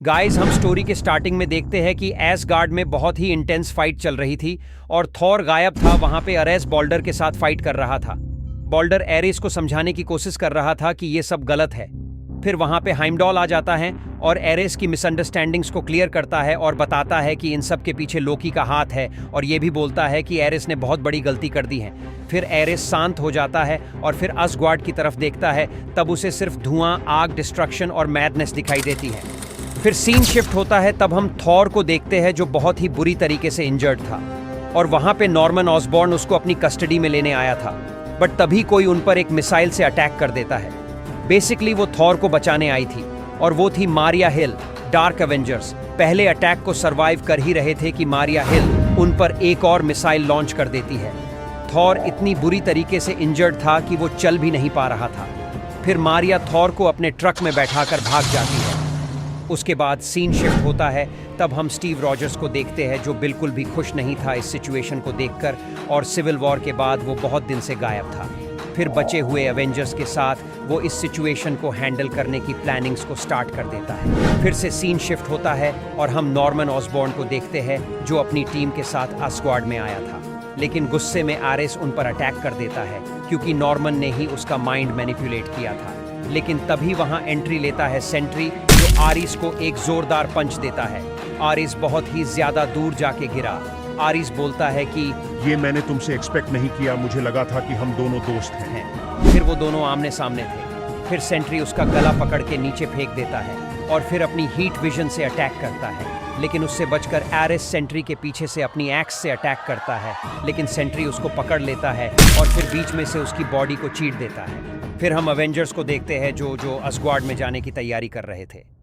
Guys, हम story के starting में देखते हैं कि एसगार्ड में बहुत ही इंटेंस फाइट चल रही थी और थॉर गायब था। वहां पे अरेस बॉल्डर के साथ फाइट कर रहा था। बॉल्डर एरिस को समझाने की कोशिश कर रहा था कि ये सब गलत है। फिर वहां पे हाइमडॉल आ जाता है और एरिस की मिसअंडरस्टैंडिंग्स को क्लियर करता है और बताता है कि इन सब के पीछे लोकी का हाथ है, और ये भी बोलता है कि एरिस ने बहुत बड़ी गलती कर दी है। फिर एरिस शांत हो जाता है और फिर असगार्ड की तरफ देखता है। तब उसे सिर्फ धुआं, आग, डिस्ट्रक्शन और मैडनेस दिखाई देती है। फिर सीन शिफ्ट होता है। तब हम थॉर को देखते हैं जो बहुत ही बुरी तरीके से इंजर्ड था, और वहां पे नॉर्मन ऑसबॉर्न उसको अपनी कस्टडी में लेने आया था। बट तभी कोई उन पर एक मिसाइल से अटैक कर देता है। बेसिकली वो थॉर को बचाने आई थी, और वो थी मारिया हिल। डार्क एवेंजर्स पहले अटैक को सरवाइव कर ही रहे थे कि मारिया हिल उन पर एक और मिसाइल लॉन्च कर देती है। थॉर इतनी बुरी तरीके से इंजर्ड था कि वो चल भी नहीं पा रहा था। फिर मारिया थॉर को अपने ट्रक में बैठाकर भाग जाती है। उसके बाद सीन शिफ्ट होता है। तब हम स्टीव रॉजर्स को देखते हैं जो बिल्कुल भी खुश नहीं था इस सिचुएशन को देखकर, और सिविल वॉर के बाद वो बहुत दिन से गायब था। फिर बचे हुए एवेंजर्स के साथ वो इस सिचुएशन को हैंडल करने की प्लानिंग्स को स्टार्ट कर देता है। फिर से सीन शिफ्ट होता है और हम नॉर्मन ऑसबॉर्न को देखते हैं जो अपनी टीम के साथ असगार्ड में आया था, लेकिन गुस्से में एरिस उन पर अटैक कर देता है क्योंकि नॉर्मन ने ही उसका माइंड मैनिपुलेट किया था। लेकिन तभी वहां एंट्री लेता है सेंट्री, जो आरिस को एक जोरदार पंच देता है। आरिस बहुत ही ज्यादा दूर जाके गिरा। आरिस बोलता है कि ये मैंने तुमसे एक्सपेक्ट नहीं किया, मुझे लगा था कि हम दोनों दोस्त हैं। फिर वो दोनों आमने सामने थे। फिर सेंट्री उसका गला पकड़ के नीचे फेंक देता है और फिर अपनी हीट विजन से अटैक करता है, लेकिन उससे बचकर एरिस सेंट्री के पीछे से अपनी एक्स से अटैक करता है, लेकिन सेंट्री उसको पकड़ लेता है और फिर बीच में से उसकी बॉडी को चीर देता है। फिर हम अवेंजर्स को देखते हैं जो असगार्ड में जाने की तैयारी कर रहे थे।